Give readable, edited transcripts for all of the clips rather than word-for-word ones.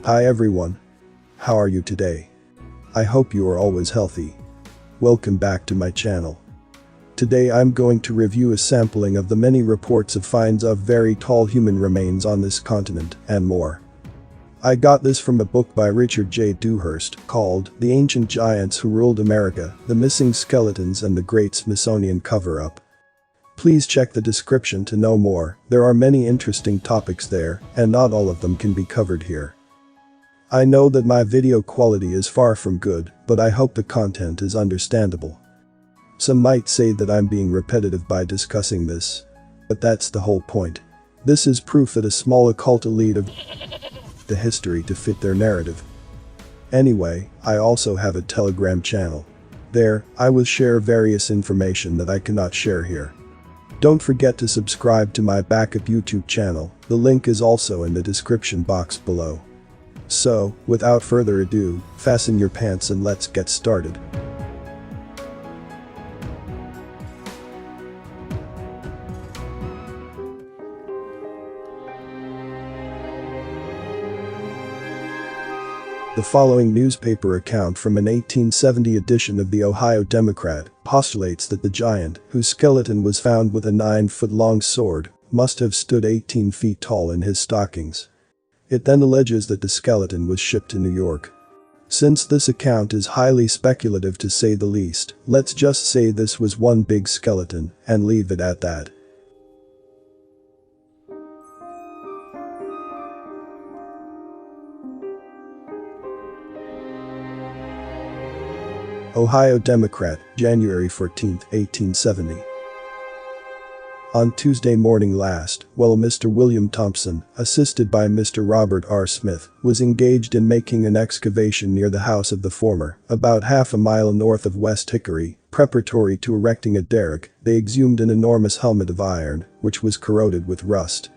Hi everyone. How are you today? I hope you are always healthy. Welcome back to my channel. Today I'm going to review a sampling of the many reports of finds of very tall human remains on this continent and more. I got this from a book by Richard J. Dewhurst called The Ancient Giants Who Ruled America, The Missing Skeletons and the Great Smithsonian Cover-Up. Please check the description to know more. There are many interesting topics there, and not all of them can be covered here. I know that my video quality is far from good, but I hope the content is understandable. Some might say that I'm being repetitive by discussing this. But that's the whole point. This is proof that a small occult elite of the history to fit their narrative. Anyway, I also have a Telegram channel. There, I will share various information that I cannot share here. Don't forget to subscribe to my backup YouTube channel, the link is also in the description box below. So, without further ado, fasten your pants and let's get started. The following newspaper account from an 1870 edition of the Ohio Democrat postulates that the giant, whose skeleton was found with a 9-foot-long sword, must have stood 18 feet tall in his stockings. It then alleges that the skeleton was shipped to New York. Since this account is highly speculative to say the least, let's just say this was one big skeleton and leave it at that. Ohio Democrat, January 14, 1870. On Tuesday morning last, while Mr. William Thompson, assisted by Mr. Robert R. Smith, was engaged in making an excavation near the house of the former, about half a mile north of West Hickory, preparatory to erecting a derrick, they exhumed an enormous helmet of iron, which was corroded with rust.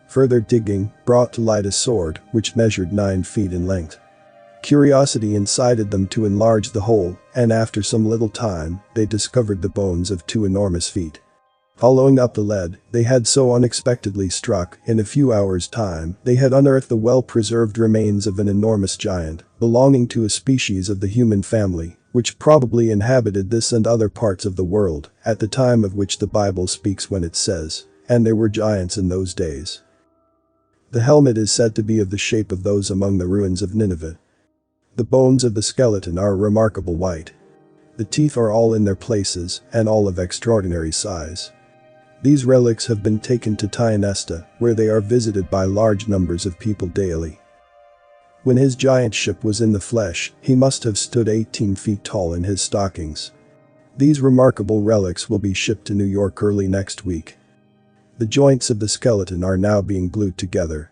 Further digging brought to light a sword, which measured 9 feet in length. Curiosity incited them to enlarge the hole, and after some little time, they discovered the bones of 2 enormous feet. Following up the lead they had so unexpectedly struck, in a few hours' time, they had unearthed the well-preserved remains of an enormous giant, belonging to a species of the human family, which probably inhabited this and other parts of the world, at the time of which the Bible speaks when it says, "And there were giants in those days." The helmet is said to be of the shape of those among the ruins of Nineveh. The bones of the skeleton are remarkable white. The teeth are all in their places, and all of extraordinary size. These relics have been taken to Tionesta, where they are visited by large numbers of people daily. When his giant ship was in the flesh, he must have stood 18 feet tall in his stockings. These remarkable relics will be shipped to New York early next week. The joints of the skeleton are now being glued together.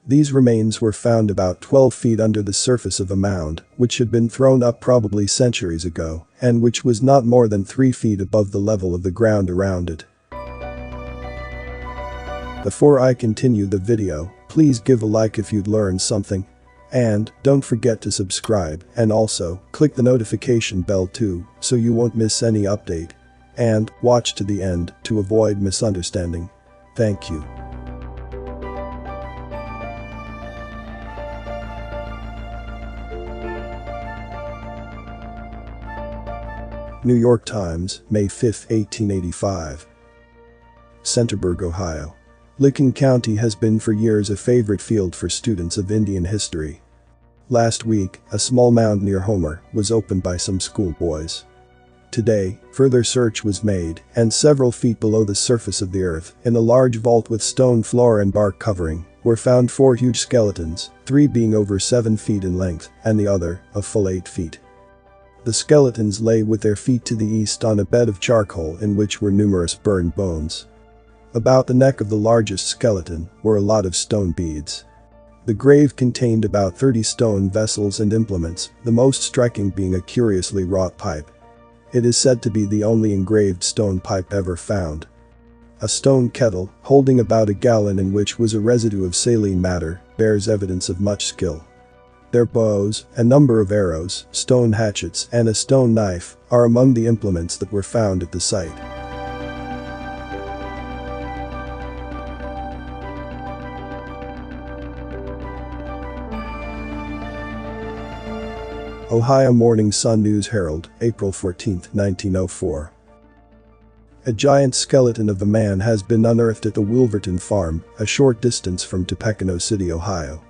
These remains were found about 12 feet under the surface of a mound, which had been thrown up probably centuries ago, and which was not more than 3 feet above the level of the ground around it. Before I continue the video, please give a like if you'd learned something. And don't forget to subscribe, and also click the notification bell too, so you won't miss any update. And watch to the end to avoid misunderstanding. Thank you. New York Times, May 5, 1885. Centerburg, Ohio. Licking County has been for years a favorite field for students of Indian history. Last week, a small mound near Homer was opened by some schoolboys. Today, further search was made, and several feet below the surface of the earth, in a large vault with stone floor and bark covering, were found 4 huge skeletons, 3 being over 7 feet in length, and the other, a full 8 feet. The skeletons lay with their feet to the east on a bed of charcoal in which were numerous burned bones. About the neck of the largest skeleton were a lot of stone beads. The grave contained about 30 stone vessels and implements, the most striking being a curiously wrought pipe. It is said to be the only engraved stone pipe ever found. A stone kettle, holding about a gallon in which was a residue of saline matter, bears evidence of much skill. Their bows, a number of arrows, stone hatchets, and a stone knife are among the implements that were found at the site. Ohio Morning Sun News Herald, April 14, 1904. A giant skeleton of a man has been unearthed at the Wolverton Farm, a short distance from Tippecanoe City, Ohio.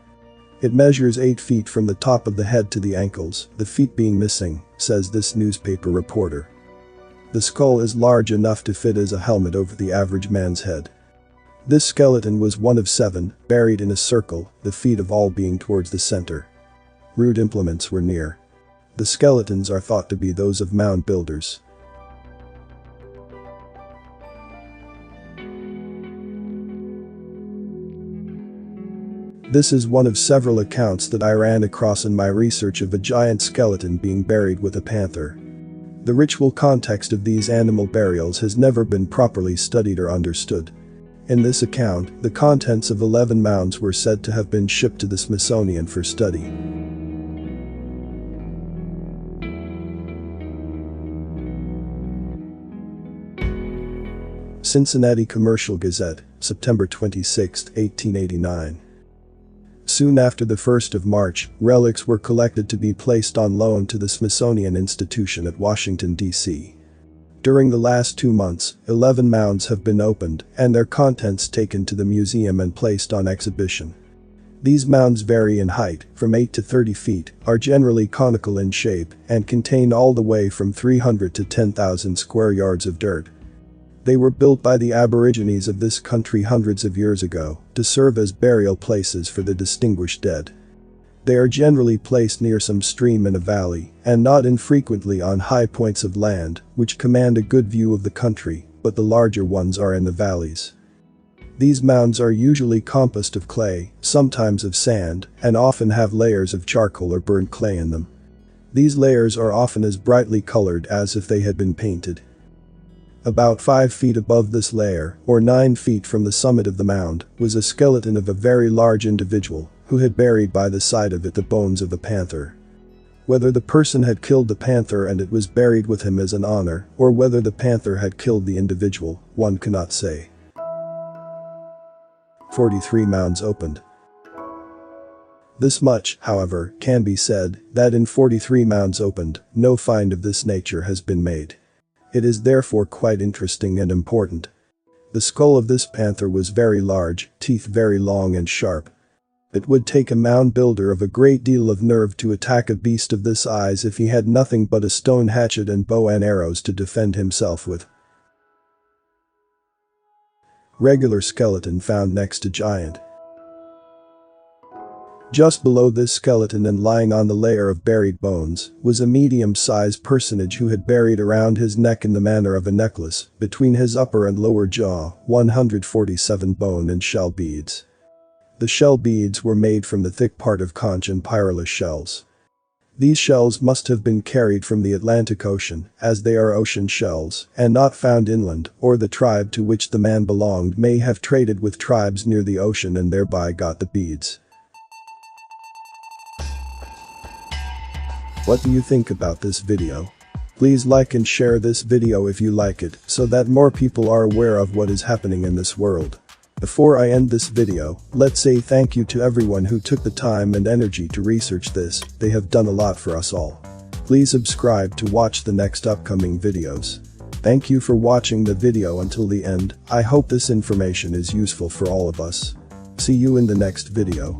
It measures 8 feet from the top of the head to the ankles, the feet being missing, says this newspaper reporter. The skull is large enough to fit as a helmet over the average man's head. This skeleton was one of 7, buried in a circle, the feet of all being towards the center. Rude implements were near. The skeletons are thought to be those of mound builders. This is one of several accounts that I ran across in my research of a giant skeleton being buried with a panther. The ritual context of these animal burials has never been properly studied or understood. In this account, the contents of 11 mounds were said to have been shipped to the Smithsonian for study. Cincinnati Commercial Gazette, September 26, 1889. Soon after the 1st of March, relics were collected to be placed on loan to the Smithsonian Institution at Washington, D.C. During the last 2 months, 11 mounds have been opened and their contents taken to the museum and placed on exhibition. These mounds vary in height, from 8 to 30 feet, are generally conical in shape, and contain all the way from 300 to 10,000 square yards of dirt. They were built by the Aborigines of this country hundreds of years ago to serve as burial places for the distinguished dead. They are generally placed near some stream in a valley, and not infrequently on high points of land, which command a good view of the country, but the larger ones are in the valleys. These mounds are usually composed of clay, sometimes of sand, and often have layers of charcoal or burnt clay in them. These layers are often as brightly colored as if they had been painted. About 5 feet above this layer, or 9 feet from the summit of the mound, was a skeleton of a very large individual, who had buried by the side of it the bones of a panther. Whether the person had killed the panther and it was buried with him as an honor, or whether the panther had killed the individual, one cannot say. 43 mounds opened. This much, however, can be said, that in 43 mounds opened, no find of this nature has been made. It is therefore quite interesting and important. The skull of this panther was very large, teeth very long and sharp. It would take a mound builder of a great deal of nerve to attack a beast of this size if he had nothing but a stone hatchet and bow and arrows to defend himself with. Regular skeleton found next to giant. Just below this skeleton and lying on the layer of buried bones was a medium-sized personage who had buried around his neck in the manner of a necklace, between his upper and lower jaw, 147 bone and shell beads. The shell beads were made from the thick part of conch and pyrrhus shells. These shells must have been carried from the Atlantic Ocean, as they are ocean shells, and not found inland, or the tribe to which the man belonged may have traded with tribes near the ocean and thereby got the beads. What do you think about this video? Please like and share this video if you like it, so that more people are aware of what is happening in this world. Before I end this video, let's say thank you to everyone who took the time and energy to research this. They have done a lot for us all. Please subscribe to watch the next upcoming videos. Thank you for watching the video until the end. I hope this information is useful for all of us. See you in the next video.